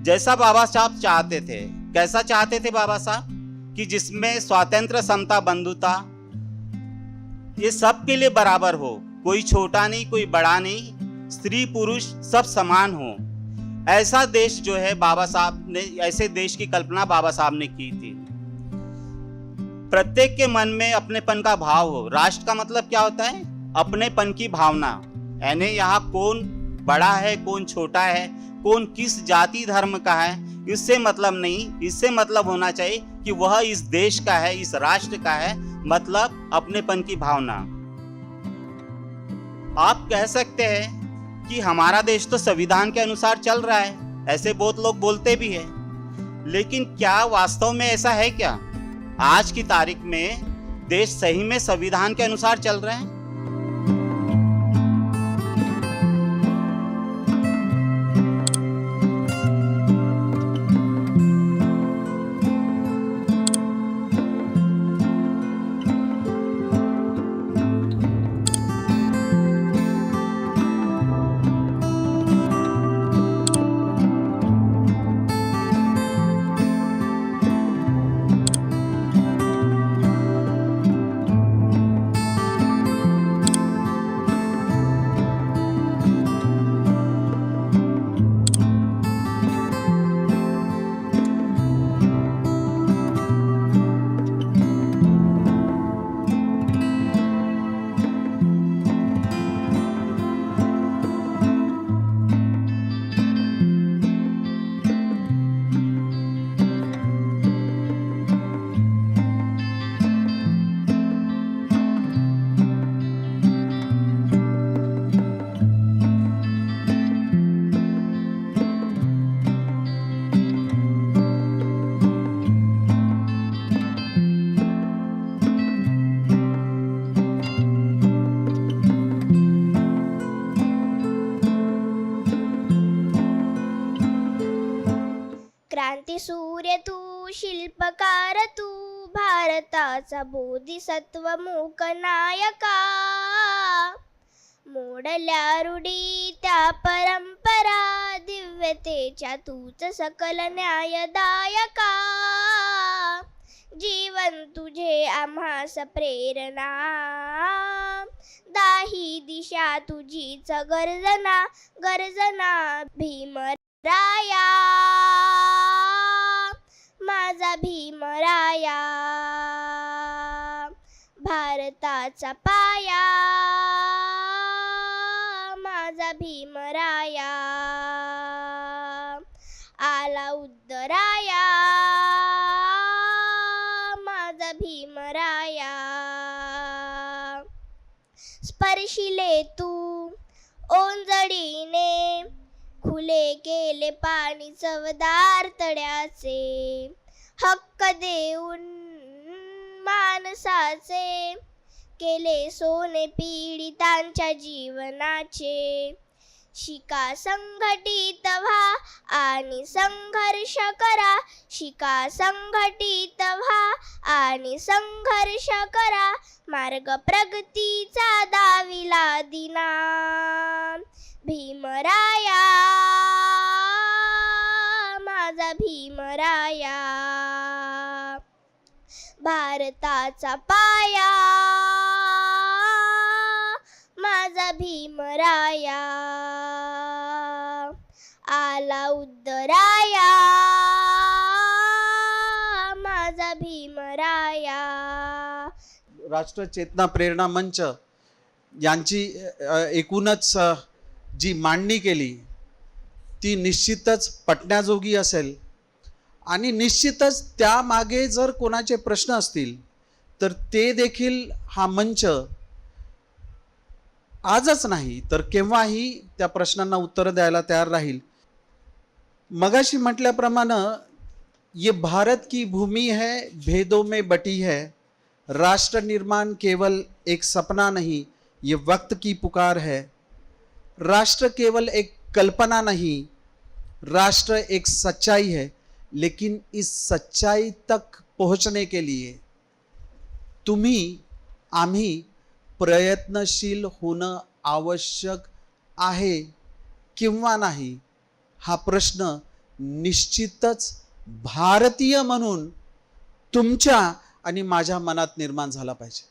जैसा बाबा साहब चाहते थे। कैसा चाहते थे बाबा साहब? कि जिसमें स्वातंत्र, समता, बंधुता ये सब के लिए बराबर हो, कोई छोटा नहीं, कोई बड़ा नहीं, स्त्री पुरुष सब समान हो। ऐसा देश जो है बाबा साहब ने, ऐसे देश की कल्पना बाबा साहब ने की थी। प्रत्येक के मन में अपनेपन का भाव हो। राष्ट्र का मतलब क्या होता है? अपनेपन की भावना। यानी यहाँ कौन बड़ा है, कौन छोटा है, कौन किस जाति धर्म का है, इससे मतलब नहीं। इससे मतलब होना चाहिए कि वह इस देश का है, इस राष्ट्र का है, मतलब अपनेपन की भावना। आप कह सकते हैं कि हमारा देश तो संविधान के अनुसार चल रहा है, ऐसे बहुत लोग बोलते भी हैं। लेकिन क्या वास्तव में ऐसा है क्या? आज की तारीख में देश सही में संविधान के अनुसार चल रहा है? क्रांती सूर्य तू, शिल्पकार तू, भारताचा बोधिसत्व मूक नायका. मोडल्या रूढी त्या परंपरा, दिव्यतेच्या तूच सकल न्यायदायका. जीवन तुझे आम्हास प्रेरणा, दाही दिशा तुझीच गर्जना. गर्जना भीमराया, माझा भीमराया. भारताचा पाया, माझा भीमराया. आला उद्धराया, माझा भीमराया. स्पर्शिले तू ओंजळीने, खुले केले पाणी चवदार तळ्याचे. हक्क देऊन माणसाचे, केले सोने पीडितांच्या जीवनाचे. शिका संघटित व्हा आणि संघर्ष करा. शिका संघटित व्हा आणि संघर्ष करा. मार्ग प्रगतीचा दाविला दिना. भीमराया, माझा भीमराया. भारताचा पाया, माझा भीमराया. आला उद्धराया, माझा भीमराया. राष्ट्र चेतना प्रेरणा मंच यांची एकूणच जी मांडणी केली ती निश्चितच पटण्याजोगी असेल. आणि निश्चितच त्यामागे जर कोणाचे प्रश्न असतील तर ते देखील हा मंच आजच नाही तर केव्हाही त्या प्रश्नांना उत्तर द्यायला तयार राहील. मगाशी म्हटल्याप्रमाणे ये भारत की भूमि है, भेदों में बटी है. राष्ट्र निर्माण केवल एक सपना नहीं, ये वक्त की पुकार है. राष्ट्र केवल एक कल्पना नहीं, राष्ट्र एक सच्चाई है. लेकिन इस सच्चाई तक पहुंचने के लिए तुम्ही, आम्ही प्रयत्नशील होणं आवश्यक आहे किंवा नाही, हा प्रश्न निश्चितच भारतीय म्हणून तुमच्या आणि माझ्या मनात निर्माण झाला पाहिजे.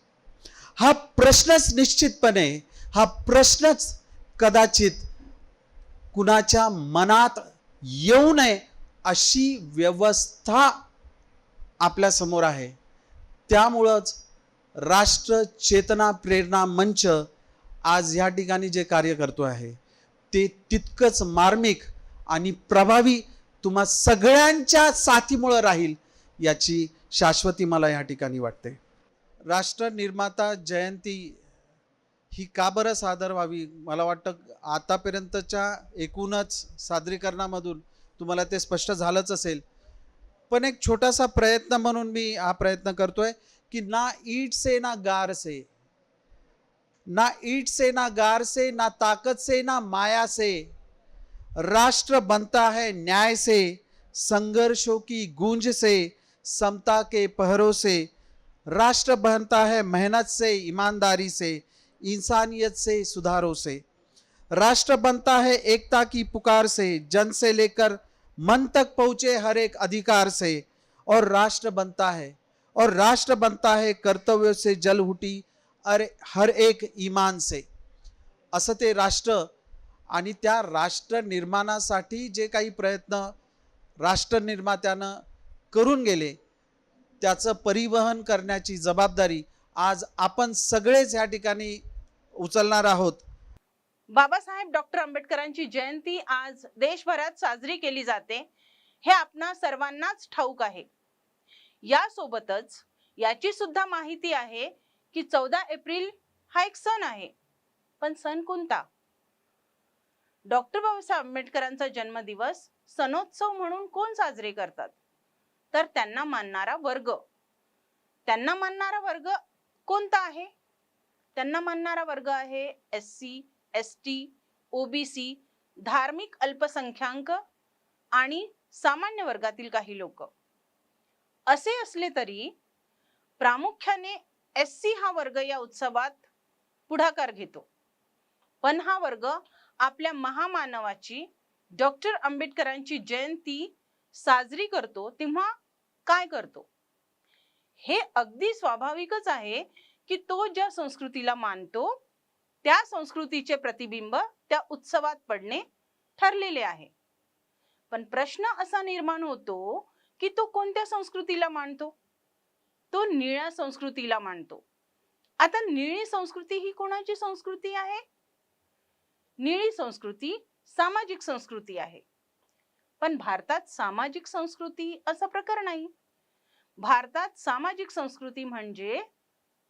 हा प्रश्नच निश्चितपणे, हा प्रश्नच कदाचित कुणाच्या मनात येऊ नये अशी व्यवस्था आपल्या समोर आहे. त्यामुळंच राष्ट्र चेतना प्रेरणा मंच आज या ठिकाणी जे कार्य करतो आहे ते तितकंच मार्मिक आणि प्रभावी तुम्हा सगळ्यांच्या साथीमुळे राहील याची शाश्वती मला या ठिकाणी वाटते. राष्ट्र निर्माता जयंती ही का बरं सादर व्हावी, मला वाटतं आतापर्यंतच्या एकूणच सादरीकरणामधून तुम्हाला ते स्पष्ट झालंच असेल. पण एक छोटासा प्रयत्न म्हणून मी हा प्रयत्न करतोय की ना ईट से ना गार से, ना ईट से ना गार से, ना ताकत से ना माया से, राष्ट्र बनता है न्याय से, संघर्षों की गूंज से, समता के पहरों से, राष्ट्र बनता है मेहनत से, ईमानदारी से, इंसानियत से, सुधारों से, राष्ट्र बनता है एकता की पुकार से, जन से लेकर मन तक पहुंचे हर एक अधिकार से, और राष्ट्र बनता है कर्तव्य से जल उठी हर एक ईमान से. असं ते राष्ट्र आणि त्या राष्ट्र निर्माणासाठी जे काही प्रयत्न राष्ट्र निर्मात्यानं करून गेले त्याचं परिवहन करण्याची जबाबदारी आज आपण सगळेच या ठिकाणी उचलणार आहोत. बाबासाहेब डॉक्टर आंबेडकरांची जयंती आज देशभरात साजरी केली जाते हे आपणा सर्वांनाच ठाऊक आहे. यासोबतच याची सुद्धा माहिती आहे की 14 एप्रिल हा एक सण आहे. पण सण कोणता? डॉक्टर बाबासाहेब आंबेडकरांचा जन्मदिवस सणोत्सव म्हणून कोण साजरे करतात? तर त्यांना मानणारा वर्ग. त्यांना मानणारा वर्ग कोणता आहे? त्यांना मानणारा वर्ग आहे SC, ST, OBC, धार्मिक अल्पसंख्याक आणि सामान्य वर्गातील काही लोक. असे असले तरी प्रामुख्याने SC हा वर्ग या उत्सवात पुढाकार घेतो. पण हा वर्ग आपल्या महामानवाची डॉक्टर आंबेडकरांची जयंती साजरी करतो तेव्हा काय करतो? हे अगदी स्वाभाविकच आहे की तो ज्या संस्कृतीला मानतो त्या संस्कृतीचे प्रतिबिंब त्या उत्सवात पडणे ठरलेले आहे. पण प्रश्न असा निर्माण होतो की तो कोणत्या संस्कृतीला मानतो? तो निळ्या संस्कृतीला मानतो. आता निळी संस्कृती ही कोणाची संस्कृती आहे? निळी संस्कृती सामाजिक संस्कृती आहे. पण भारतात सामाजिक संस्कृती असा प्रकार नाही. भारतात सामाजिक संस्कृती म्हणजे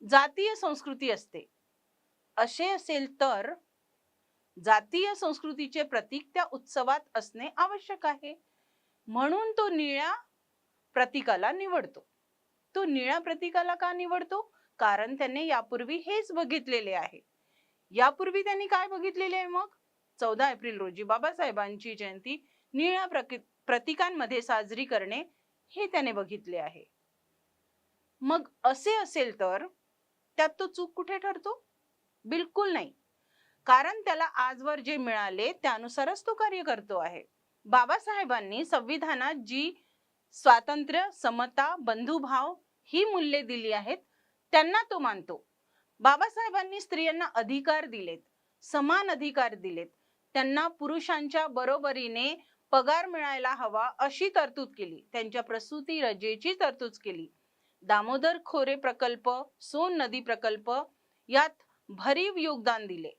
जातीय संस्कृती असते. असे असेल तर जातीय संस्कृतीचे प्रतीक त्या उत्सवात असणे आवश्यक आहे. म्हणून तो निळ्या प्रतीकाला निवडतो. तो निळ्या प्रतीकाला का निवडतो? कारण त्याने यापूर्वी हेच बघितलेले आहे. यापूर्वी त्यांनी काय बघितलेले आहे? मग 14 एप्रिल रोजी बाबासाहेबांची जयंती निळ्या प्रतीकांमध्ये साजरी करणे हे त्याने बघितले आहे. मग असे असेल तर त्यात तो चूक कुठे ठरतो? बिलकुल नाही. कारण त्याला आजवर जे मिळाले त्यानुसारच तो कार्य करतो आहे. बाबासाहेबांनी संविधानात जी स्वातंत्र्य, समता, बंधुभाव ही मूल्ये दिली आहेत त्यांना तो मानतो. बाबासाहेबांनी स्त्रियांना अधिकार दिलेत, समान अधिकार दिलेत. त्यांना पुरुषांच्या बरोबरीने पगार मिळायला हवा अशी तरतूद केली. त्यांच्या प्रसूती रजेची तरतूद केली. दामोदर खोरे प्रकल्प, सोन नदी प्रकल्प यात भरीव योगदान दिले.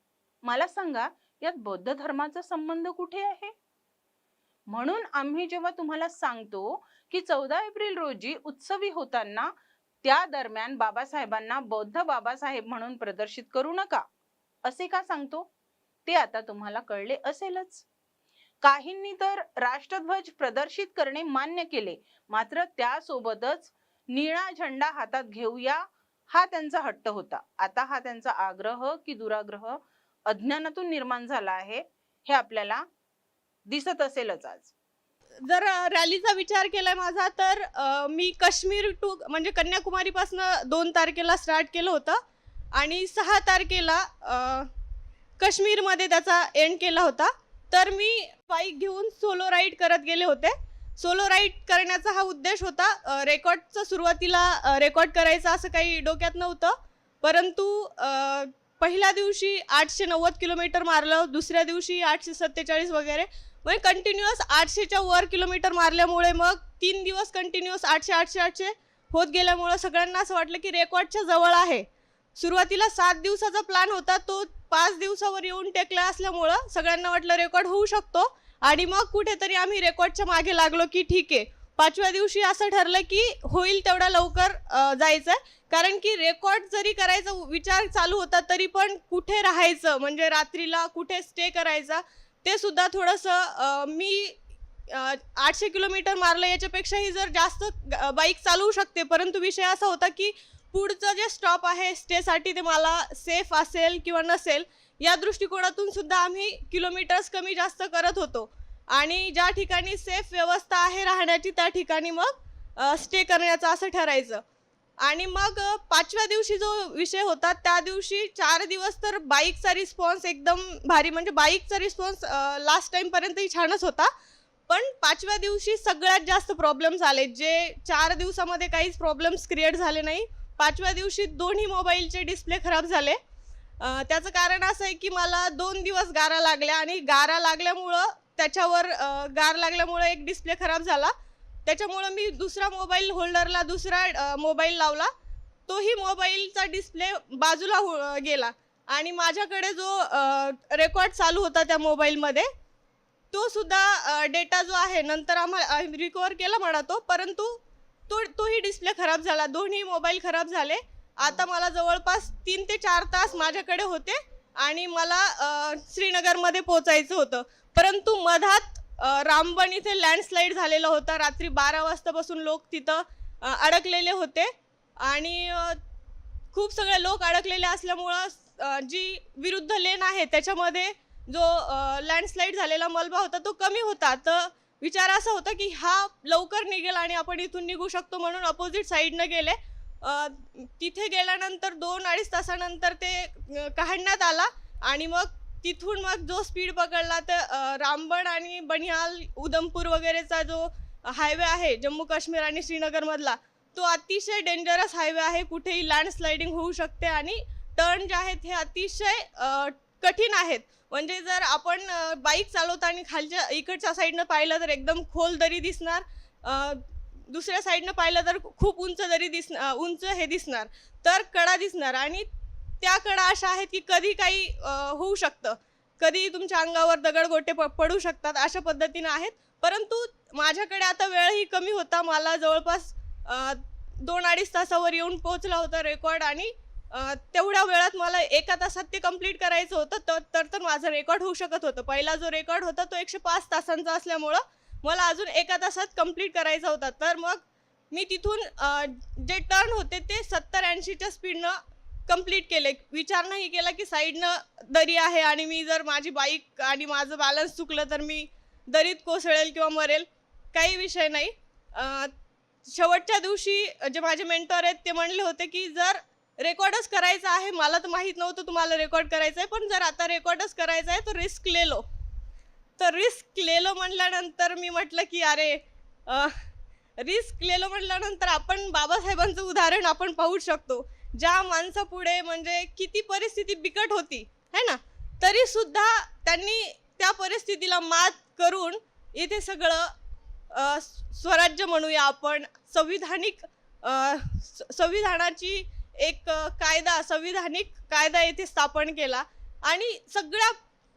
मला सांगा यात बौद्ध धर्माचा संबंध कुठे आहे? म्हणून आम्ही जेव्हा तुम्हाला सांगतो की 14 एप्रिल रोजी उत्सवी होताना त्या दरम्यान बाबासाहेबांना बौद्ध बाबासाहेब म्हणून प्रदर्शित करू नका असे का सांगतो ते आता तुम्हाला कळले असेलच. काहींनी तर राष्ट्रध्वज प्रदर्शित करणे मान्य केले, मात्र त्यासोबतच निळा झेंडा हातात घेऊया हा त्यांचा हट्ट होता. आता हा त्यांचा आग्रह की दुराग्रह अज्ञानातून निर्माण झाला आहे हे आपल्याला दिसत असेलच. आज जर रॅलीचा विचार केलाय माझा तर मी काश्मीर टू म्हणजे कन्याकुमारी पासून 2 तारखेला स्टार्ट केलं होतं आणि 6 तारखेला काश्मीरमध्ये त्याचा एंड केला होता. तर मी बाईक घेऊन सोलो राईड करत गेले होते. सोलो राईड करण्याचा हा उद्देश होता. रेकॉर्डचं सुरुवातीला रेकॉर्ड करायचं असं काही डोक्यात नव्हतं, परंतु पहिल्या दिवशी 890 किलोमीटर मारलं, दुसऱ्या दिवशी 847 वगैरे, म्हणजे कंटिन्युअस 800च्या वर किलोमीटर मारल्यामुळे मग 3 दिवस कंटिन्युअस 800 होत गेल्यामुळं सगळ्यांना असं वाटलं की रेकॉर्डच्या जवळ आहे. सुरुवातीला 7 दिवसाचा प्लॅन होता, तो 5 दिवसावर येऊन टेकला असल्यामुळं सगळ्यांना वाटलं रेकॉर्ड होऊ शकतो. आणि मग कुठेतरी आम्ही रेकॉर्डच्या मागे लागलो की ठीक आहे. 5व्या दिवशी असं ठरलं की होईल तेवढा लवकर जायचं, कारण की रेकॉर्ड जरी करायचा विचार चालू होता तरी पण कुठे राहायचं, म्हणजे रात्रीला कुठे स्टे करायचा, ते सुद्धा थोडंसं मी 800 किलोमीटर मारलं याच्यापेक्षाही जर जास्त बाईक चालवू शकते, परंतु विषय असा होता की पुढचं जे स्टॉप आहे स्टेसाठी ते मला सेफ असेल किंवा नसेल या दृष्टिकोनातून सुद्धा आम्ही किलोमीटर्स कमी जास्त करत होतो. आणि ज्या ठिकाणी सेफ व्यवस्था आहे राहण्याची त्या ठिकाणी मग स्टे करण्याचं असं ठरायचं. आणि मग 5व्या दिवशी जो विषय होता त्या दिवशी 4 दिवस तर बाईकचा रिस्पॉन्स एकदम भारी, म्हणजे बाईकचा रिस्पॉन्स लास्ट टाईमपर्यंतही छानच होता, पण 5व्या दिवशी सगळ्यात जास्त प्रॉब्लेम्स आले. जे 4 दिवसामध्ये काहीच प्रॉब्लेम्स क्रिएट झाले नाही, 5व्या दिवशी दोन्ही मोबाईलचे डिस्प्ले खराब झाले. त्याचं कारण असं आहे की मला 2 दिवस गारा लागल्या आणि गारा लागल्यामुळं त्याच्यावर गार लागल्यामुळं एक डिस्प्ले खराब झाला. त्याच्यामुळं मी दुसरा मोबाईल होल्डरला दुसरा मोबाईल लावला, तोही मोबाईलचा डिस्प्ले बाजूला गेला आणि माझ्याकडे जो रेकॉर्ड चालू होता त्या मोबाईलमध्ये तो सुद्धा डेटा जो आहे नंतर आम्हाला रिकवर केला म्हणा तो, परंतु तोही डिस्प्ले खराब झाला. दोन्ही मोबाईल खराब झाले. आता मला जवळपास 3 ते 4 तास माझ्याकडे होते आणि मला श्रीनगरमध्ये पोचायचं होतं, परंतु मधात रामबन इथे लँडस्लाईड झालेला होता. रात्री 12 वाजतापासून लोक तिथं अडकलेले होते आणि खूप सगळे लोक अडकलेले असल्यामुळं जी विरुद्ध लेन आहे त्याच्यामध्ये जो लँडस्लाईड झालेला मलबा होता तो कमी होता. तर विचार असा होता की हा लवकर निघेल आणि आपण इथून निघू शकतो, म्हणून अपोजिट साईडनं गेले. तिथे गेल्यानंतर 2-2.5 तासानंतर ते काढण्यात आला आणि मग तिथून मग जो स्पीड पकडला तर रामबन आणि बनिहाल उधमपूर वगैरेचा जो हायवे आहे जम्मू काश्मीर आणि श्रीनगरमधला, तो अतिशय डेंजरस हायवे आहे. कुठेही लँडस्लायडिंग होऊ शकते आणि टर्न जे आहेत हे अतिशय कठीण आहेत. म्हणजे जर आपण बाईक चालवताना खालच्या इकडच्या साईडनं पाहिलं तर एकदम खोल दरी दिसणार, दुसऱ्या साईडनं पाहिलं तर खूप उंच दरी उंच हे दिसणार, तर कडा दिसणार आणि त्या कडा अशा आहेत की कधी काही होऊ शकतं, कधी तुमच्या अंगावर दगडगोटे पडू शकतात, अशा पद्धतीनं आहेत. परंतु माझ्याकडे आता वेळही कमी होता. मला जवळपास 2-2.5 तासावर येऊन पोहोचला होता रेकॉर्ड आणि तेवढ्या वेळात मला 1 तासात ते कंप्लीट करायचं होतं, तर माझं रेकॉर्ड होऊ शकत होतं. पहिला जो रेकॉर्ड होता तो 105 तासांचा असल्यामुळं मला अजून 1 तासात कंप्लीट करायचा होता. तर मग मी तिथून जे टर्न होते ते 70-80च्या स्पीडनं कंप्लीट केले. विचार नाही केला की साईडनं दरी आहे आणि मी जर माझी बाईक आणि माझं बॅलन्स चुकलं तर मी दरीत कोसळेल किंवा मरेल, काही विषय नाही. शेवटच्या दिवशी जे माझे मेंटॉर आहेत ते म्हणले होते की जर रेकॉर्डच करायचं आहे, मला तर माहीत नव्हतं तुम्हाला रेकॉर्ड करायचं आहे, पण जर आता रेकॉर्डच करायचं आहे तर रिस्क ले लो. तर रिस्क ले लो म्हटल्यानंतर मी म्हटलं की अरे रिस्क ले लो म्हटल्यानंतर आपण बाबासाहेबांचं उदाहरण आपण पाहू शकतो. ज्या माणसापुढे म्हणजे किती परिस्थिती बिकट होती है ना, तरी सुद्धा त्यांनी त्या परिस्थितीला मात करून इथे सगळं स्वराज्य म्हणूया आपण, संविधानाची एक संविधानिक कायदा येथे स्थापन केला आणि सगळ्या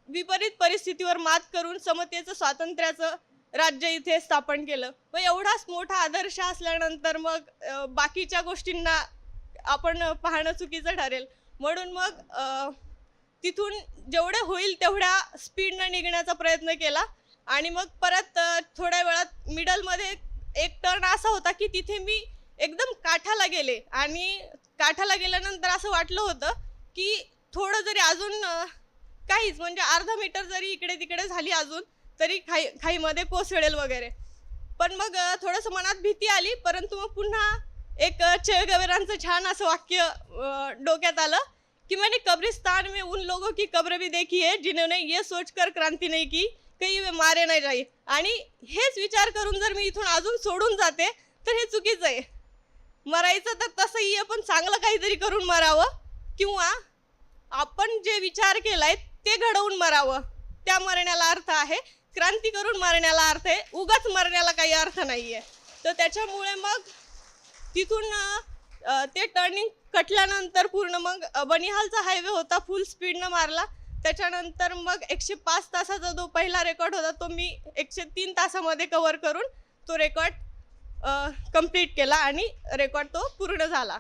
विपरीत परिस्थितीवर मात करून समतेचं स्वातंत्र्याचं राज्य इथे स्थापन केलं. व एवढाच मोठा आदर्श असल्यानंतर मग बाकीच्या गोष्टींना आपण पाहणं चुकीचं ठरेल. म्हणून मग तिथून जेवढे होईल तेवढ्या स्पीडनं निघण्याचा प्रयत्न केला आणि मग परत थोड्या वेळात मिडलमध्ये एक टर्न असा होता की तिथे मी एकदम काठाला गेले आणि काठाला गेल्यानंतर असं वाटलं होतं की थोडं जरी अजून काहीच म्हणजे अर्धा मीटर जरी इकडे तिकडे झाली अजून तरी खाईमध्ये कोसळेल वगैरे. पण मग थोडंसं मनात भीती आली, परंतु मग पुन्हा एक चे गवेरांचं छान असं वाक्य डोक्यात आलं की मैंने कब्रिस्तान में उन लोगों की कब्र भी देखी है जिन्होंने ये सोचकर क्रांति नहीं की काही मारे नाही जाई. आणि हेच विचार करून जर मी इथून अजून सोडून जाते तर हे चुकीचं आहे. मरायचं तर तसंही आहे, पण चांगलं काहीतरी करून मरावं, किंवा आपण जे विचार केलाय ते घडवून मरावं. त्या मरण्याला अर्थ आहे, क्रांती करून मरण्याला अर्थ आहे, उगाच मरण्याला काही अर्थ नाही आहे. तर त्याच्यामुळे मग तिथून ते टर्निंग कटल्यानंतर पूर्ण मग बनिहालचा हायवे होता, फुल स्पीडनं मारला. त्याच्यानंतर मग 105 तासाचा जो पहिला रेकॉर्ड होता तो मी 103 तासामध्ये कव्हर करून तो रेकॉर्ड कंप्लीट केला आणि रेकॉर्ड तो पूर्ण झाला.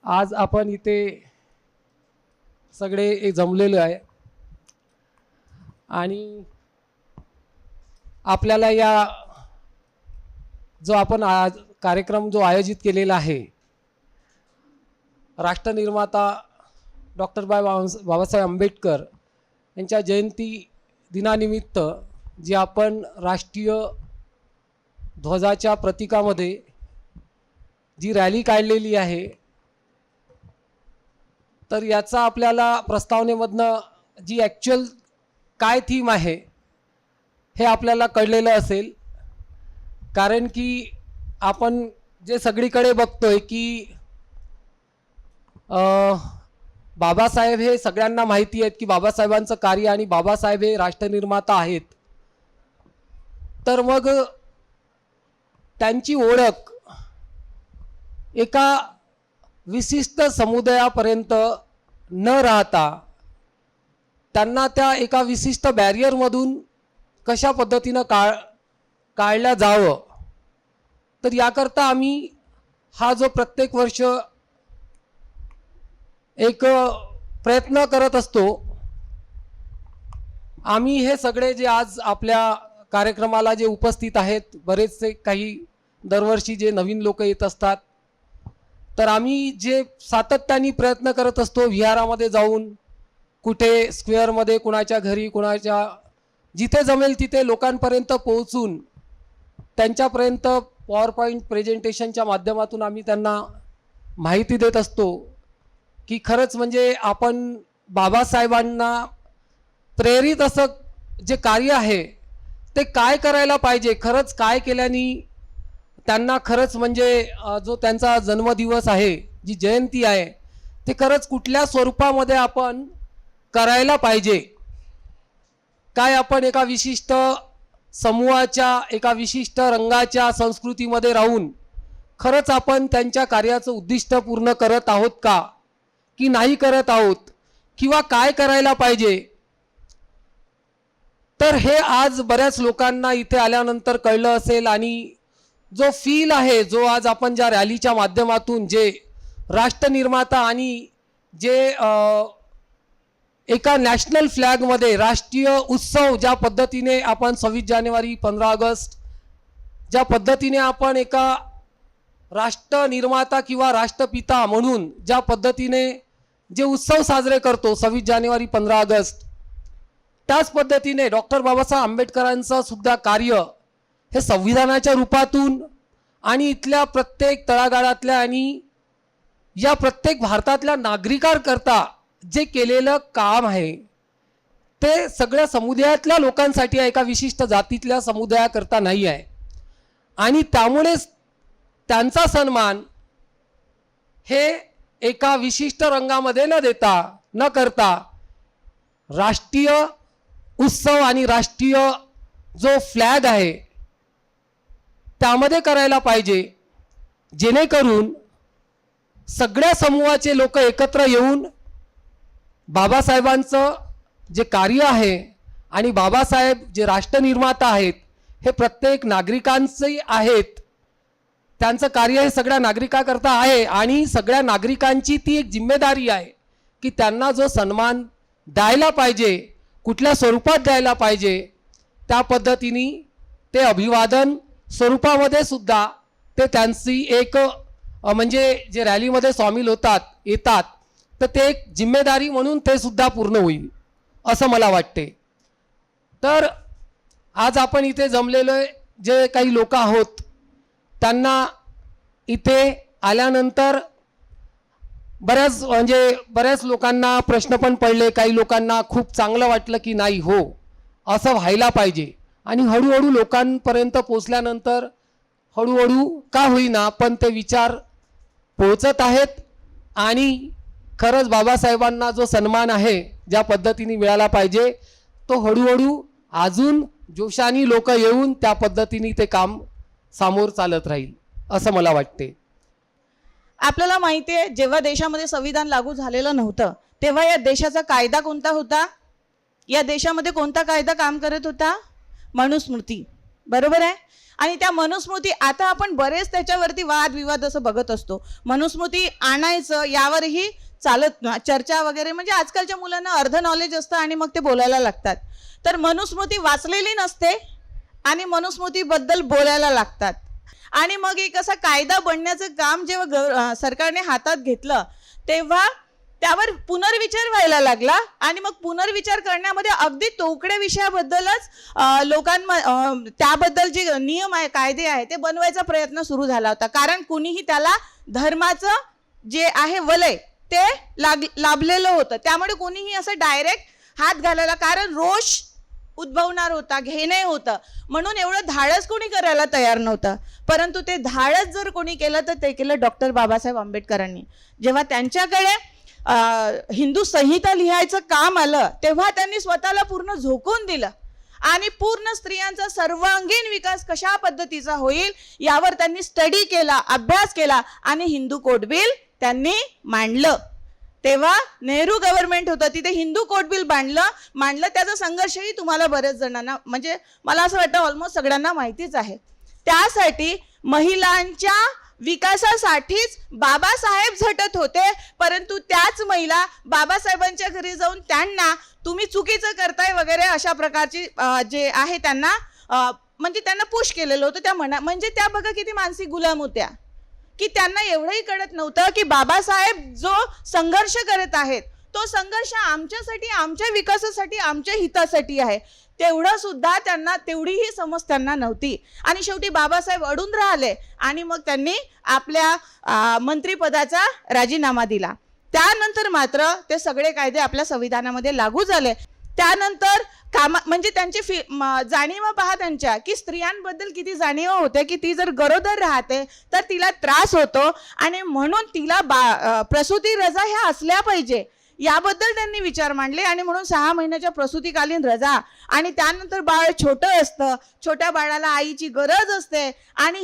आज आपण इथे सगळे जमलेलो आहे आणि आपल्याला या जो आपण आज कार्यक्रम जो आयोजित केलेला आहे, राष्ट्रनिर्माता डॉक्टर बाबासाहेब आंबेडकर यांच्या जयंती दिनानिमित्त जी आपण राष्ट्रीय ध्वजाच्या प्रतीकामध्ये जी रॅली काढलेली आहे, तर याचा आपल्याला प्रस्तावनेमधनं जी ॲक्च्युअल काय थीम आहे हे आपल्याला कळलेलं असेल. कारण की आपण जे सगळीकडे बघतोय की बाबासाहेब हे सगळ्यांना माहिती आहेत की बाबासाहेबांचं कार्य आणि बाबासाहेब हे राष्ट्रनिर्माता आहेत. तर मग त्यांची ओळख एका विशिष्ट समुदायापर्यंत न राहता त्यांना त्या एका विशिष्ट बॅरियरमधून कशा पद्धतीनं काढल्या जावं, तर याकरता आम्ही हा जो प्रत्येक वर्ष एक प्रयत्न करत असतो. आम्ही हे सगळे जे आज आपल्या कार्यक्रमाला जे उपस्थित आहेत, बरेचसे काही दरवर्षी जे नवीन लोक येत असतात, तर आम्ही जे सातत्याने प्रयत्न करत असतो विहारामध्ये जाऊन, कुठे स्क्वेअरमध्ये, कुणाच्या घरी, कुणाच्या जिथे जमेल तिथे लोकांपर्यंत पोहोचून त्यांच्यापर्यंत पॉवर पॉईंट प्रेझेंटेशनच्या माध्यमातून आम्ही त्यांना माहिती देत असतो की खरंच म्हणजे आपण बाबासाहेबांना प्रेरित असं जे कार्य आहे ते काय करायला पाहिजे, खरंच काय केल्याने त्यांना खरंच म्हणजे जो त्यांचा जन्मदिवस आहे, जी जयंती आहे, ते खरंच कुठल्या स्वरूपामध्ये आपण करायला पाहिजे. काय आपण एका विशिष्ट समूहाच्या, एका विशिष्ट रंगाच्या संस्कृतीमध्ये राहून खरंच आपण त्यांच्या कार्याचं उद्दिष्ट पूर्ण करत आहोत का की नाही करत आहोत, किंवा काय करायला पाहिजे. तर हे आज बऱ्याच लोकांना इथे आल्यानंतर कळलं असेल. आणि जो फील आहे, जो आज आपण ज्या रॅलीच्या माध्यमातून जे राष्ट्रनिर्माता आणि जे एका नॅशनल फ्लॅगमध्ये राष्ट्रीय उत्सव ज्या पद्धतीने आपण 26 जानेवारी 15 ऑगस्ट ज्या पद्धतीने आपण एका राष्ट्रनिर्माता किंवा राष्ट्रपिता म्हणून ज्या पद्धतीने जे उत्सव साजरे करतो 26 जानेवारी 15 ऑगस्ट, त्याच पद्धतीने डॉक्टर बाबासाहेब आंबेडकरांचं सुद्धा कार्य हे संविधानाच्या रूपातून आणि इथल्या प्रत्येक तळागाळातल्या आणि या प्रत्येक भारतातल्या नागरिकांकरता जे केलेलं काम आहे ते सगळ्या समुदायातल्या लोकांसाठी आहे, एका विशिष्ट जातीतल्या समुदायाकरता नाही आहे. आणि त्यामुळेच त्यांचा सन्मान हे एका विशिष्ट रंगामध्ये न करता राष्ट्रीय उत्सव आणि राष्ट्रीय जो फ्लॅग आहे त्यामध्ये करायला पाहिजे, जेणेकरून सगळ्या समूहाचे लोक एकत्र येऊन बाबासाहेबांचं जे कार्य आहे आणि बाबासाहेब जे राष्ट्रनिर्माता आहेत हे प्रत्येक नागरिकांचे आहेत, त्यांचं कार्य हे सगळ्या नागरिकांकरता आहे आणि सगळ्या नागरिकांची ती एक जिम्मेदारी आहे की त्यांना जो सन्मान द्यायला पाहिजे, कुठल्या स्वरूपात द्यायला पाहिजे, त्या पद्धतीने ते अभिवादन स्वरूपामध्ये सुद्धा ते त्यांची एक म्हणजे जे रॅलीमध्ये सामील येतात तर ते एक जिम्मेदारी म्हणून ते सुद्धा पूर्ण होईल असं मला वाटते. तर आज आपण इथे जमलेलो जे काही लोक आहोत त्यांना इथे आल्यानंतर बऱ्याच लोकांना प्रश्न पण पडले, काही लोकांना खूप चांगलं वाटलं की नाही हो असं व्हायला पाहिजे. आणि हळूहळू लोकांपर्यंत पोचल्यानंतर हळूहळू का होईना पण ते विचार पोहोचत आहेत. आणि खरंच बाबासाहेबांना जो सन्मान आहे ज्या पद्धतीने मिळाला पाहिजे तो हळूहळू अजून जोशाने लोक येऊन त्या पद्धतीने ते काम सामोर चालत राहील असं मला वाटते. आपल्याला माहिती आहे, जेव्हा देशामध्ये संविधान लागू झालेलं नव्हतं तेव्हा या देशाचा कायदा कोणता होता? या देशामध्ये कोणता कायदा काम करत होता? मनुस्मृती. बरोबर आहे. आणि त्या मनुस्मृती आता आपण बरेच त्याच्यावरती वादविवाद असं बघत असतो. मनुस्मृती आणायचं यावरही चालत चर्चा वगैरे, म्हणजे आजकालच्या मुलांना अर्ध नॉलेज असतं आणि मग ते बोलायला लागतात. तर मनुस्मृती वाचलेली नसते आणि मनुस्मृतीबद्दल बोलायला लागतात. आणि मग एक असा कायदा बनण्याचं काम जेव्हा सरकारने हातात घेतलं तेव्हा त्यावर पुनर्विचार व्हायला लागला. आणि मग पुनर्विचार करण्यामध्ये अगदी तोकड्या विषयाबद्दलच त्याबद्दल जे नियम आहे, कायदे आहे ते बनवायचा प्रयत्न सुरू झाला होता. कारण कुणीही त्याला धर्माचं जे आहे वलय ते लाभलेलं होतं. त्यामुळे कोणीही असं डायरेक्ट हात घालायला, कारण रोष उद्भवणार होता, घेणे होतं, म्हणून एवढं धाडस कोणी करायला तयार नव्हतं. परंतु ते धाडस जर कोणी केलं तर ते केलं डॉक्टर बाबासाहेब आंबेडकरांनी. जेव्हा त्यांच्याकडे हिंदू संहिता लिहायचं काम आलं तेव्हा त्यांनी स्वतःला पूर्ण झोकून दिलं आणि पूर्ण स्त्रियांचा सर्वांगीण विकास कशा पद्धतीचा होईल यावर त्यांनी स्टडी केला, अभ्यास केला आणि हिंदू कोड बिल त्यांनी मांडलं. तेव्हा नेहरू गव्हर्नमेंट होतं, तिथे हिंदू कोड बिल मांडलं. त्याचा संघर्षही तुम्हाला बरेच जणांना, म्हणजे मला असं वाटतं ऑलमोस्ट सगळ्यांना माहितीच आहे. त्यासाठी महिलांच्या विकासासाठीच बाबासाहेब झटत होते. परंतु त्याच महिला बाबासाहेबांच्या घरी जाऊन त्यांना तुम्ही चुकीचं करताय वगैरे अशा प्रकारची जे आहे त्यांना म्हणजे त्यांना पुश केलेलं होतं. त्या म्हणजे त्या बघा किती मानसिक गुलाम होत्या की त्यांना एवढंही कळत नव्हतं की बाबासाहेब जो संघर्ष करत आहेत तो संघर्ष आमच्यासाठी, आमच्या विकासासाठी, आमच्या हितासाठी आहे. तेवढं सुद्धा त्यांना, तेवढीही समज त्यांना नव्हती. आणि शेवटी बाबासाहेब अडून राहिले आणि मग त्यांनी आपल्या मंत्रिपदाचा राजीनामा दिला. त्यानंतर मात्र ते सगळे कायदे आपल्या संविधानामध्ये लागू झाले. त्यानंतर म्हणजे त्यांची जाणीवा पहा त्यांच्या की स्त्रियांबद्दल किती जाणीवा होते की ती जर गरोदर राहते तर तिला त्रास होतो आणि म्हणून तिला प्रसूती रजा ह्या असल्या पाहिजे याबद्दल त्यांनी विचार मांडले. आणि म्हणून 6 महिन्याच्या प्रसूतीकालीन रजा आणि त्यानंतर बाळ छोटं असतं, छोट्या बाळाला आईची गरज असते आणि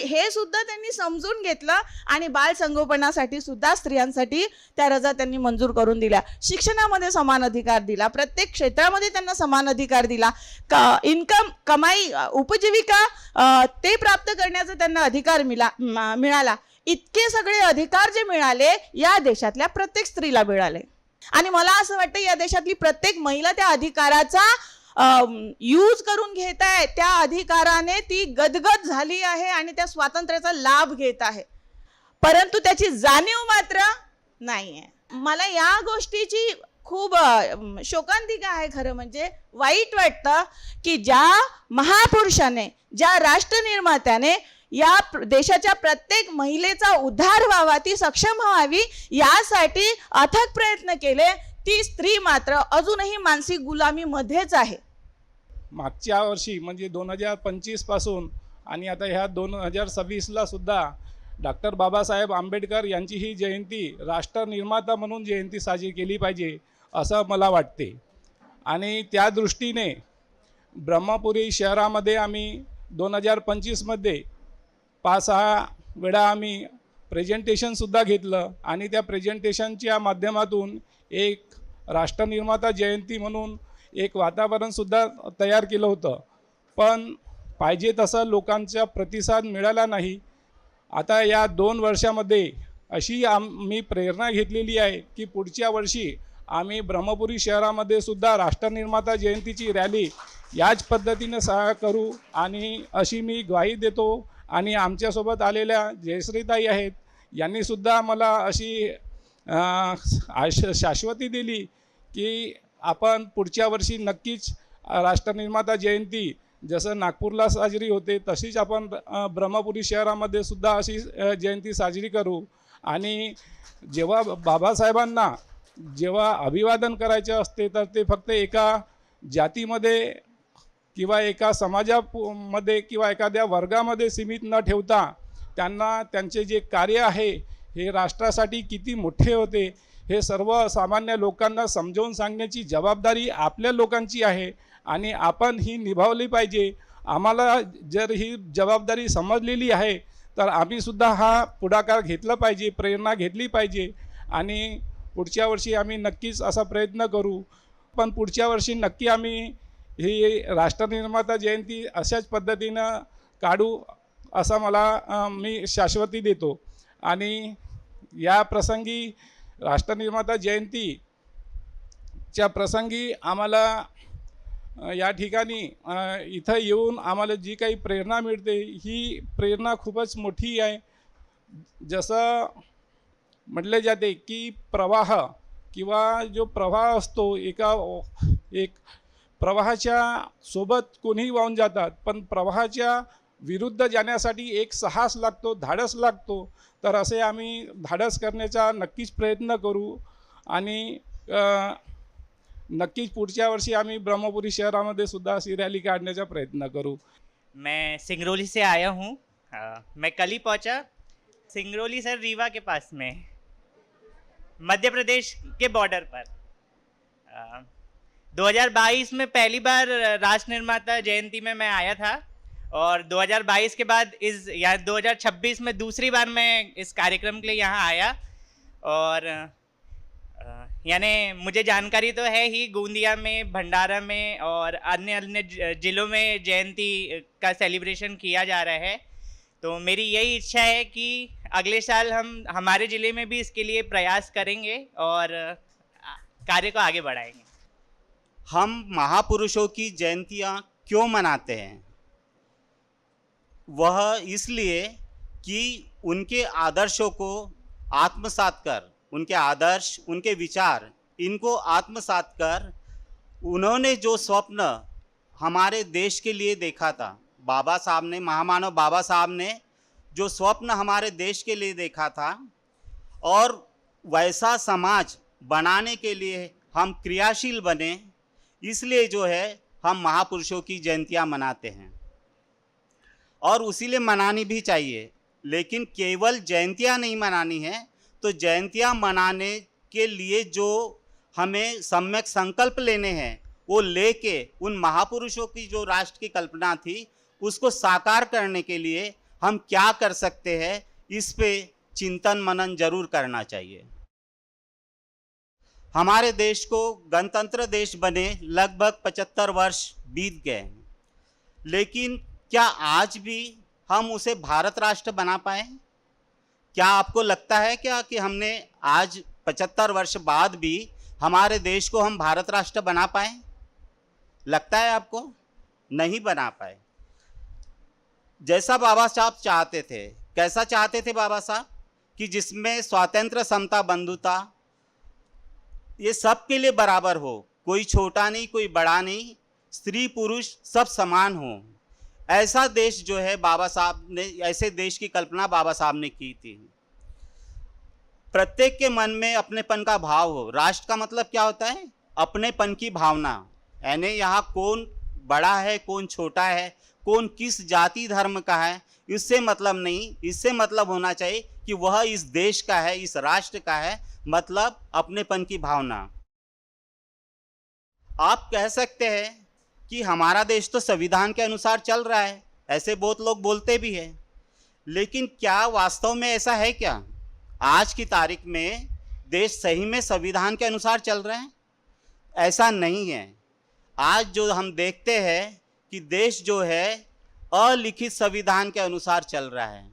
हे सुद्धा त्यांनी समजून घेतलं आणि बाळ संगोपनासाठी सुद्धा स्त्रियांसाठी त्या रजा त्यांनी मंजूर करून दिल्या. शिक्षणामध्ये समान अधिकार दिला, प्रत्येक क्षेत्रामध्ये त्यांना समान अधिकार दिला. इन्कम, कमाई, उपजीविका ते प्राप्त करण्याचा त्यांना अधिकार मिळाला. इतके सगळे अधिकार जे मिळाले या देशातल्या प्रत्येक स्त्रीला मिळाले. आणि मला असं वाटतं या देशातली प्रत्येक महिला त्या अधिकाराचा यूज करून घेत आहे. त्या अधिकाराने ती गदगद झाली आहे आणि त्या स्वातंत्र्याचा लाभ घेत आहे. परंतु त्याची जाणीव मात्र नाही आहे. मला या गोष्टीची खूप शोकांतिका आहे. खरं म्हणजे वाईट वाटतं की ज्या महापुरुषाने, ज्या राष्ट्रनिर्मात्याने या देशाच्या प्रत्येक महिलेचा उद्धार व्हावा, ती सक्षम व्हावी यासाठी अथक प्रयत्न केले, ती स्त्री मात्र अजूनही मानसिक गुलामीमध्येच आहे. मागच्या वर्षी म्हणजे 2025 पासून आणि आता ह्या 2026ला सुद्धा डॉक्टर बाबासाहेब आंबेडकर यांची ही जयंती राष्ट्रनिर्माता म्हणून जयंती साजरी केली पाहिजे असं मला वाटते. आणि त्या दृष्टीने ब्रह्मपुरी शहरामध्ये आम्ही 2025मध्ये 5-6 वेळा आम्ही प्रेझेंटेशनसुद्धा घेतलं आणि त्या प्रेझेंटेशनच्या माध्यमातून एक राष्ट्रनिर्माता जयंती म्हणून एक वातावरणसुद्धा तयार केलं होतं. पण पाहिजे तसं लोकांचा प्रतिसाद मिळाला नाही. आता या 2 वर्षामध्ये अशी आम्ही प्रेरणा घेतलेली आहे की पुढच्या वर्षी आम्ही ब्रह्मपुरी शहरामध्ये सुद्धा राष्ट्रनिर्माता जयंतीची रॅली याच पद्धतीनं करू आणि अशी मी ग्वाही देतो. आणि आमच्यासोबत आलेल्या जयश्रीताई आहेत, यांनीसुद्धा मला अशी शाश्वती दिली की आपण पुढच्या वर्षी नक्कीच राष्ट्रनिर्माता जयंती जसं नागपूरला साजरी होते तशीच आपण ब्रह्मपुरी शहरामध्ये सुद्धा अशी जयंती साजरी करू. आणि जेव्हा बाबासाहेबांना जेव्हा अभिवादन करायचे असते तर ते फक्त एका जातीमध्ये किंवा एका समाजामध्ये किंवा एखाद्या वर्गामध्ये सीमित न ठेवता त्यांना त्यांचे जे कार्य आहे हे राष्ट्रासाठी किती मोठे होते हे सर्व सामान्य लोकांना समजावून सांगण्याची जबाबदारी आपल्या लोकांची आहे आणि आपण ही निभावली पाहिजे. आम्हाला जर ही जबाबदारी समजलेली आहे तर आम्हीसुद्धा हा पुढाकार घेतला पाहिजे, प्रेरणा घेतली पाहिजे आणि पुढच्या वर्षी आम्ही नक्कीच असा प्रयत्न करू. पण पुढच्या वर्षी नक्की आम्ही ही राष्ट्रनिर्माता जयंती अशाच पद्धतीनं काढू असा मला मी शाश्वती देतो. आणि या प्रसंगी राष्ट्रनिर्माता जयंतीच्या प्रसंगी आम्हाला या ठिकाणी इथं येऊन आम्हाला जी काही प्रेरणा मिळते ही प्रेरणा खूपच मोठी आहे. जसं म्हटले जाते की प्रवाह किंवा जो प्रवाह असतो एक प्रवाहाच्या सोबत कोणीही वाहून जातात, पण प्रवाहाच्या विरुद्ध जाण्यासाठी एक साहस लागतो, धाडस लागतो. तर असे आम्ही धाडस करण्याचा नक्कीच प्रयत्न करू आणि नक्कीच पुढच्या वर्षी आम्ही ब्रह्मपुरी शहरामध्ये सुद्धा अशी रॅली काढण्याचा प्रयत्न करू. मैं सिंगरौली से आया हूँ. मैं कल ही पहुँचा. सिंगरौली सर रीवा के पास में, मध्य प्रदेश के बॉर्डर पर. 2022 में पहली बार राष्ट्र निर्माता जयंती में मैं आया था और 2022 के बाद 2026 में दूसरी बार मैं इस कार्यक्रम के लिए यहाँ आया. और यानी मुझे जानकारी तो है ही, गोंदिया में, भंडारा में और अन्य अन्य जिलों में जयंती का सेलिब्रेशन किया जा रहा है. तो मेरी यही इच्छा है कि अगले साल हम हमारे ज़िले में भी इसके लिए प्रयास करेंगे और कार्य को आगे बढ़ाएंगे. हम महापुरुषों की जयंतियाँ क्यों मनाते हैं? वह इसलिए कि उनके आदर्शों को आत्मसात कर, उनके आदर्श, उनके विचार, इनको आत्मसात कर उन्होंने जो स्वप्न हमारे देश के लिए देखा था, बाबा साहब ने, महामानव बाबा साहब ने जो स्वप्न हमारे देश के लिए देखा था और वैसा समाज बनाने के लिए हम क्रियाशील बने, इसलिए जो है हम महापुरुषों की जयंतियाँ मनाते हैं और उसीलिए मनानी भी चाहिए. लेकिन केवल जयंतियाँ नहीं मनानी है, तो जयंतियाँ मनाने के लिए जो हमें सम्यक संकल्प लेने हैं वो लेके उन महापुरुषों की जो राष्ट्र की कल्पना थी उसको साकार करने के लिए हम क्या कर सकते हैं, इस पे चिंतन मनन जरूर करना चाहिए. हमारे देश को गणतंत्र देश बने लगभग 75 वर्ष बीत गए, लेकिन क्या आज भी हम उसे भारत राष्ट्र बना पाए? क्या आपको लगता है क्या कि हमने आज 75 वर्ष बाद भी हमारे देश को हम भारत राष्ट्र बना पाए? लगता है आपको? नहीं बना पाए. जैसा बाबा साहब चाहते थे, कैसा चाहते थे बाबा साहब? कि जिसमें स्वातंत्र्य, समता, बंधुता ये सब के लिए बराबर हो, कोई छोटा नहीं, कोई बड़ा नहीं, स्त्री पुरुष सब समान हो. ऐसा देश जो है बाबा साहब ने, ऐसे देश की कल्पना बाबा साहब ने की थी. प्रत्येक के मन में अपनेपन का भाव हो. राष्ट्र का मतलब क्या होता है? अपनेपन की भावना. यानी यहाँ कौन बड़ा है, कौन छोटा है, कौन किस जाति धर्म का है, इससे मतलब नहीं. इससे मतलब होना चाहिए कि वह इस देश का है, इस राष्ट्र का है, मतलब अपनेपन की भावना. आप कह सकते हैं कि हमारा देश तो संविधान के अनुसार चल रहा है, ऐसे बहुत लोग बोलते भी हैं, लेकिन क्या वास्तव में ऐसा है क्या? आज की तारीख में देश सही में संविधान के अनुसार चल रहा है? ऐसा नहीं है. आज जो हम देखते हैं कि देश जो है अलिखित संविधान के अनुसार चल रहा है.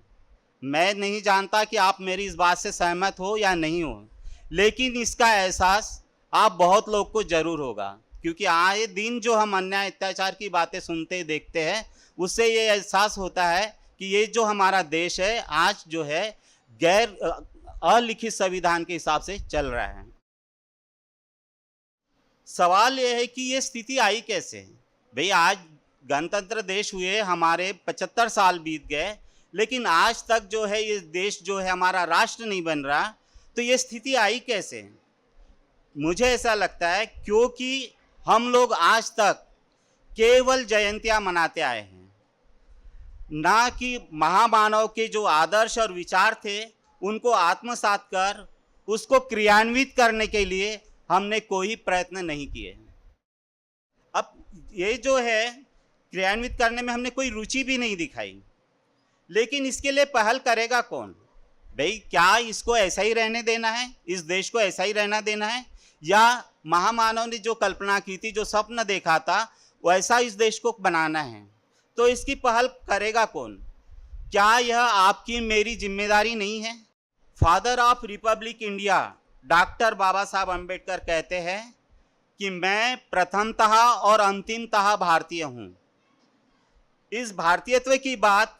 मैं नहीं जानता कि आप मेरी इस बात से सहमत हो या नहीं हो, लेकिन इसका एहसास आप बहुत लोग को जरूर होगा, क्योंकि आए दिन जो हम अन्याय अत्याचार की बातें सुनते देखते हैं, उससे ये एहसास होता है कि ये जो हमारा देश है आज जो है गैर अलिखित संविधान के हिसाब से चल रहा है. सवाल ये है कि ये स्थिति आई कैसे? भाई आज गणतंत्र देश हुए हमारे 75 साल बीत गए, लेकिन आज तक जो है ये देश जो है हमारा राष्ट्र नहीं बन रहा. तो ये स्थिति आई कैसे? मुझे ऐसा लगता है क्योंकि हम लोग आज तक केवल जयंतियां मनाते आए हैं, ना कि महामानव के जो आदर्श और विचार थे उनको आत्मसात कर उसको क्रियान्वित करने के लिए हमने कोई प्रयत्न नहीं किए। अब ये जो है क्रियान्वित करने में हमने कोई रुचि भी नहीं दिखाई, लेकिन इसके लिए पहल करेगा कौन? भाई क्या इसको ऐसा ही रहने देना है, इस देश को ऐसा ही रहना देना है, या महामानव ने जो कल्पना की थी, जो स्वप्न देखा था, वैसा इस देश को बनाना है? तो इसकी पहल करेगा कौन? क्या यह आपकी मेरी जिम्मेदारी नहीं है? Father of Republic India doctor बाबा साहब अम्बेडकर कहते हैं कि मैं प्रथमतः और अंतिमतः भारतीय हूँ। इस भारतीयत्व की बात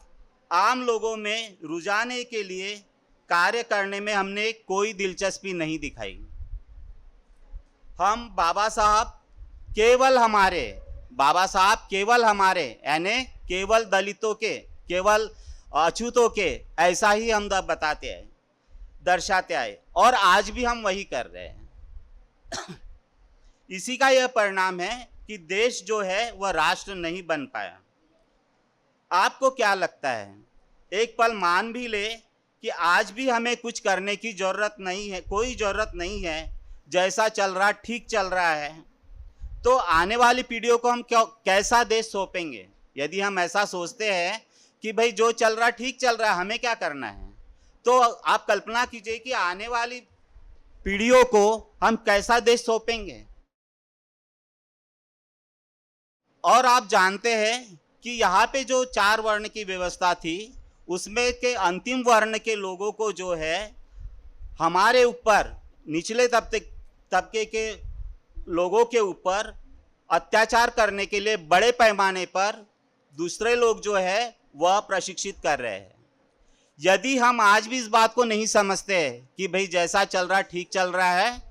आम लोगों में रुझाने के लिए कार्य करने में हमने कोई दिलचस्पी नहीं दिखाई। हम बाबा साहब केवल हमारे यानी केवल दलितों के, केवल अछूतों के, ऐसा ही हम बताते हैं, दर्शाते आए, और आज भी हम वही कर रहे हैं। इसी का यह परिणाम है कि देश जो है वह राष्ट्र नहीं बन पाया। आपको क्या लगता है, एक पल मान भी ले कि आज भी हमें कुछ करने की जरूरत नहीं है, कोई ज़रूरत नहीं है, जैसा चल रहा ठीक चल रहा है, तो आने वाली पीढ़ियों को हम कैसा देश सौंपेंगे? यदि हम ऐसा सोचते हैं कि भाई जो चल रहा ठीक चल रहा है, हमें क्या करना है, तो आप कल्पना कीजिए कि आने वाली पीढ़ियों को हम कैसा देश सौंपेंगे। और आप जानते हैं कि यहाँ पे जो 4 वर्ण की व्यवस्था थी, उसमें के अंतिम वर्ण के लोगों को जो है हमारे ऊपर, निचले तबके के लोगों के ऊपर अत्याचार करने के लिए बड़े पैमाने पर दूसरे लोग जो है वह प्रशिक्षित कर रहे हैं। यदि हम आज भी इस बात को नहीं समझते कि भाई जैसा चल रहा ठीक चल रहा है,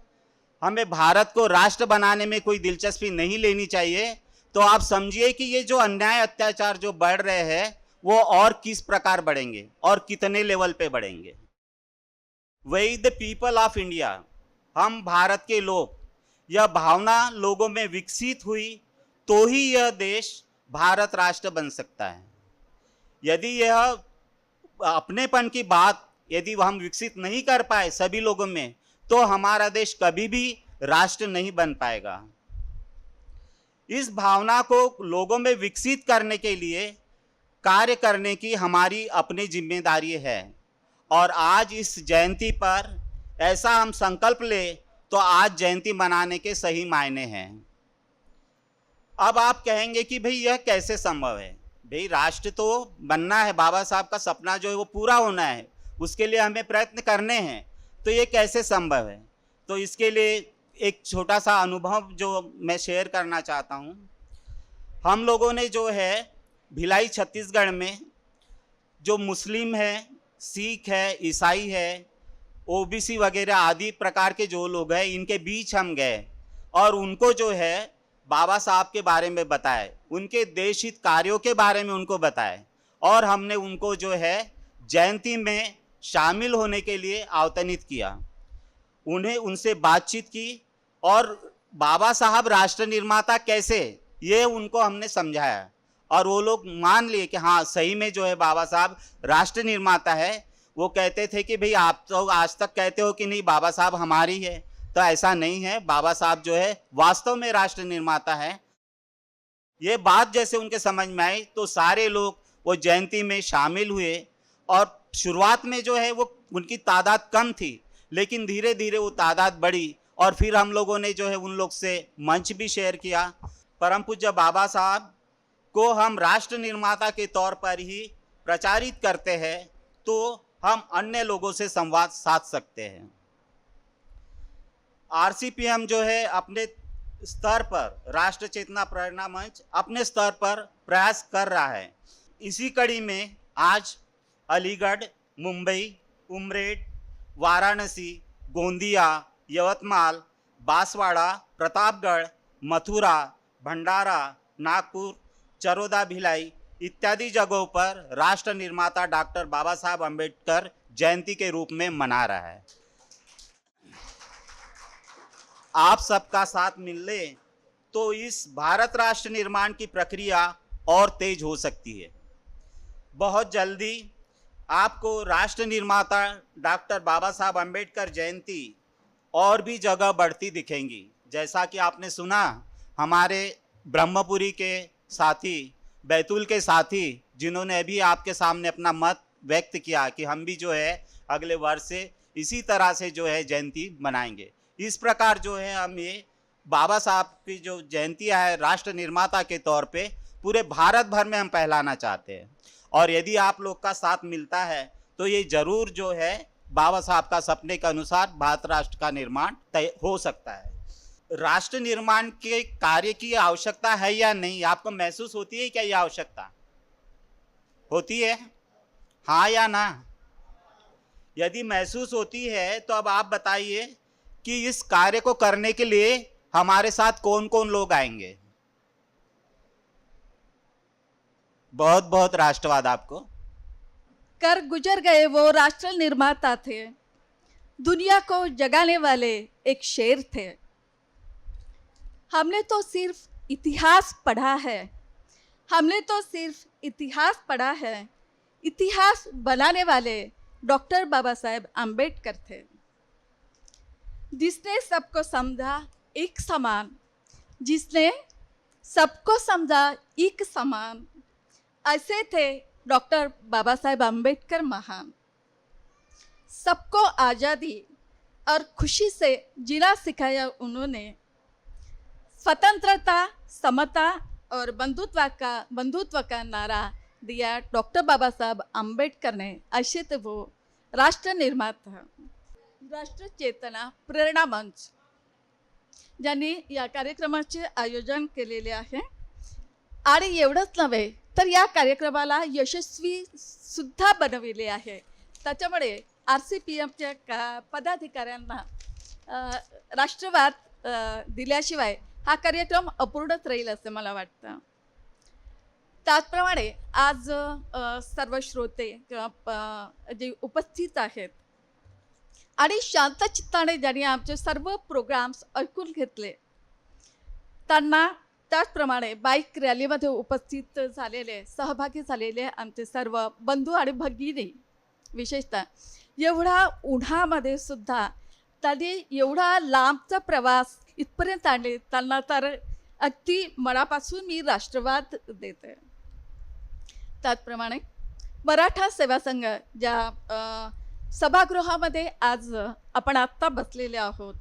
हमें भारत को राष्ट्र बनाने में कोई दिलचस्पी नहीं लेनी चाहिए, तो आप समझिए कि ये जो अन्याय अत्याचार जो बढ़ रहे हैं वो और किस प्रकार बढ़ेंगे और कितने लेवल पे बढ़ेंगे। वही द पीपल ऑफ इंडिया, हम भारत के लोग, यह भावना लोगों में विकसित हुई तो ही यह देश भारत राष्ट्र बन सकता है। यदि यह अपनेपन की बात यदि हम विकसित नहीं कर पाए सभी लोगों में, तो हमारा देश कभी भी राष्ट्र नहीं बन पाएगा। इस भावना को लोगों में विकसित करने के लिए कार्य करने की हमारी अपनी जिम्मेदारी है। और आज इस जयंती पर ऐसा हम संकल्प ले तो आज जयंती मनाने के सही मायने हैं। अब आप कहेंगे कि भाई यह कैसे संभव है? भाई राष्ट्र तो बनना है, बाबा साहब का सपना जो है वो पूरा होना है, उसके लिए हमें प्रयत्न करने हैं, तो ये कैसे संभव है? तो इसके लिए एक छोटा सा अनुभव जो मैं शेयर करना चाहता हूँ। हम लोगों ने जो है भिलाई छत्तीसगढ़ में जो मुस्लिम है, सिख है, ईसाई है, ओबीसी वगैरह आदि प्रकार के जो लोग हैं, इनके बीच हम गए और उनको जो है बाबा साहब के बारे में बताए, उनके देश हित कार्यों के बारे में उनको बताए, और हमने उनको जो है जयंती में शामिल होने के लिए आह्वानित किया। उन्हें उनसे बातचीत की और बाबा साहब राष्ट्र निर्माता कैसे, ये उनको हमने समझाया, और वो लोग मान लिए कि हाँ सही में जो है बाबा साहब राष्ट्र निर्माता है। वो कहते थे कि भाई आप तो आज तक कहते हो कि नहीं बाबा साहब हमारी है, तो ऐसा नहीं है, बाबा साहब जो है वास्तव में राष्ट्र निर्माता है। ये बात जैसे उनके समझ में आई तो सारे लोग वो जयंती में शामिल हुए, और शुरुआत में जो है वो उनकी तादाद कम थी, लेकिन धीरे धीरे वो तादाद बढ़ी, और फिर हम लोगों ने जो है उन लोग से मंच भी शेयर किया। परम पूज्य बाबा साहब को हम राष्ट्र निर्माता के तौर पर ही प्रचारित करते हैं, तो हम अन्य लोगों से संवाद साध सकते हैं। आरसीपीएम जो है अपने स्तर पर, राष्ट्र चेतना प्रेरणा मंच अपने स्तर पर प्रयास कर रहा है। इसी कड़ी में आज अलीगढ़, मुंबई, उमरेड, वाराणसी, गोंदिया, यवतमाल, बांसवाड़ा, प्रतापगढ़, मथुरा, भंडारा, नागपुर, चरोदा, भिलाई इत्यादि जगहों पर राष्ट्र निर्माता डॉक्टर बाबा साहब अम्बेडकर जयंती के रूप में मना रहा है। आप सबका साथ मिलने तो इस भारत राष्ट्र निर्माण की प्रक्रिया और तेज हो सकती है। बहुत जल्दी आपको राष्ट्र निर्माता डॉक्टर बाबा साहब अम्बेडकर जयंती और भी जगह बढ़ती दिखेंगी। जैसा कि आपने सुना, हमारे ब्रह्मपुरी के साथी, बैतूल के साथी, जिन्होंने अभी आपके सामने अपना मत व्यक्त किया कि हम भी जो है अगले वर्ष से इसी तरह से जो है जयंती मनाएंगे। इस प्रकार जो है हम ये बाबा साहब की जो जयंती है राष्ट्र निर्माता के तौर पे पूरे भारत भर में हम फैलाना चाहते हैं। और यदि आप लोग का साथ मिलता है तो ये जरूर जो है बाबा साहब का सपने के अनुसार भारत राष्ट्र का निर्माण तय हो सकता है। राष्ट्र निर्माण के कार्य की आवश्यकता है या नहीं, आपको महसूस होती है क्या ये आवश्यकता होती है, हाँ या ना? यदि महसूस होती है तो अब आप बताइए कि इस कार्य को करने के लिए हमारे साथ कौन कौन लोग आएंगे। बहुत बहुत राष्ट्रवाद आपको। कर गुजर गए वो राष्ट्र निर्माता थे, दुनिया को जगाने वाले एक शेर थे। हमने तो सिर्फ इतिहास पढ़ा है, हमने तो सिर्फ इतिहास पढ़ा है। इतिहास बनाने वाले डॉक्टर बाबा साहेब आम्बेडकर थे, जिसने सबको समझा एक समान, जिसने सबको समझा एक समान। ऐसे थे डॉक्टर बाबा साहेब आम्बेडकर महान। सबको आज़ादी और खुशी से जीना सिखाया उन्होंने। स्वतंत्रता, समता और बंधुत्व का नारा दिया डॉक्टर बाबा साहेब आम्बेडकर ने। असे ते वो राष्ट्र निर्माता, राष्ट्र चेतना प्रेरणा मंच ज्यांनी या कार्यक्रमाचे आयोजन केलेले आहे। आणि एवढंच नव्हे तर या कार्यक्रमाला यशस्वी सुद्धा बनविले आहे। त्याच्यामुळे RCPMच्या पदाधिकाऱ्यांना राष्ट्रवाद दिल्याशिवाय हा कार्यक्रम अपूर्णच राहील असं मला वाटतं। त्याचप्रमाणे आज सर्व श्रोते किंवा जे उपस्थित आहेत आणि शांत चित्ताने ज्यांनी आमचे सर्व प्रोग्राम्स ऐकून घेतले, त्यांना त्याचप्रमाणे बाईक रॅलीमध्ये उपस्थित झालेले, सहभागी झालेले आमचे सर्व बंधू आणि भगिनी, विशेषतः एवढा उन्हामध्ये सुद्धा त्यांनी एवढा लांबचा प्रवास इथपर्यंत आणले, त्यांना तर अगदी मनापासून मी राष्ट्रवाद देते। त्याचप्रमाणे मराठा सेवा संघ ज्या सभागृहामध्ये आज आपण आत्ता बसलेले आहोत,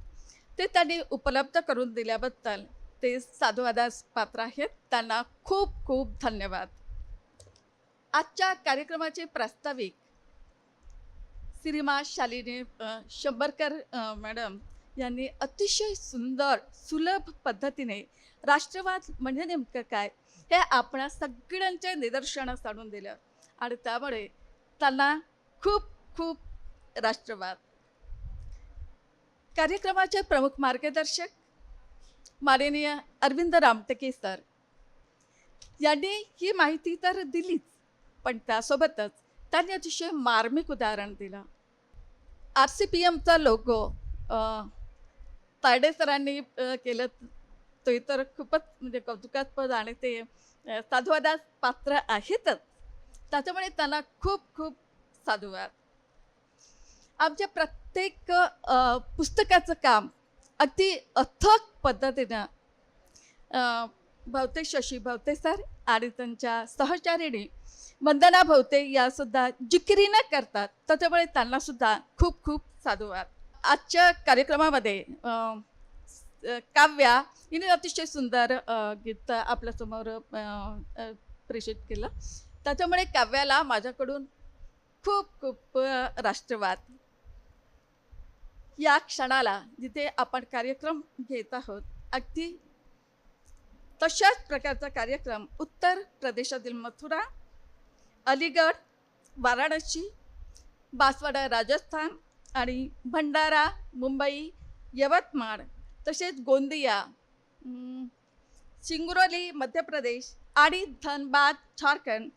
ते त्यांनी उपलब्ध करून दिल्याबद्दल ते साधुवादास पात्र आहेत। त्यांना खूप खूप धन्यवाद। आजच्या कार्यक्रमाचे प्रास्ताविक श्रीमा शालिनी शंभरकर मॅडम यांनी अतिशय सुंदर सुलभ पद्धतीने राष्ट्रवाद म्हणजे नेमकं काय हे आपणा सगळ्यांच्या निदर्शनास आणून दिलं आणि त्यामुळे त्यांना खूप खूप राष्ट्रवाद। कार्यक्रमाचे प्रमुख मार्गदर्शक माननीय अरविंद रामटेके सर यांनी ही माहिती तर दिलीच, पण त्यासोबतच त्यांनी अतिशय मार्मिक उदाहरण दिलं। RCPMचा लोगो तायडे सरांनी केलं, तो तर खूपच म्हणजे कौतुकास्पद आणि ते साधुवादास पात्र आहेतच, त्याच्यामुळे त्यांना खूप खूप साधुवाद। आमच्या प्रत्येक पुस्तकाचं काम अगदी अथक पद्धतीनं भवते शशी भवते सर आणि त्यांच्या सहचारिणी वंदना भवते यासुद्धा जिकिरीनं करतात, त्याच्यामुळे त्यांनासुद्धा खूप खूप साधुवाद। आजच्या कार्यक्रमामध्ये काव्या हिने अतिशय सुंदर गीत आपल्यासमोर प्रेषित केलं, त्याच्यामुळे काव्याला माझ्याकडून खूप खूप राष्ट्रवाद। या क्षणाला जिथे आपण कार्यक्रम घेत आहोत, अगदी तशाच प्रकारचा कार्यक्रम उत्तर प्रदेशातील मथुरा, अलीगड, वाराणसी, बांसवाडा राजस्थान आणि भंडारा, मुंबई, यवतमाळ, तसेच गोंदिया, सिंगरौली मध्य प्रदेश आणि धनबाद झारखंड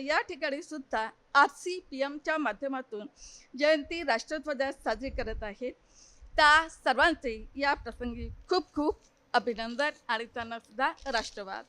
या ठिकाणी सुद्धा RCPMच्या माध्यमातून जयंती राष्ट्रध्वज साजरी करत आहेत। त्या सर्वांचे या प्रसंगी खूप खूप अभिनंदन आणि त्यांना सुद्धा राष्ट्रवाद.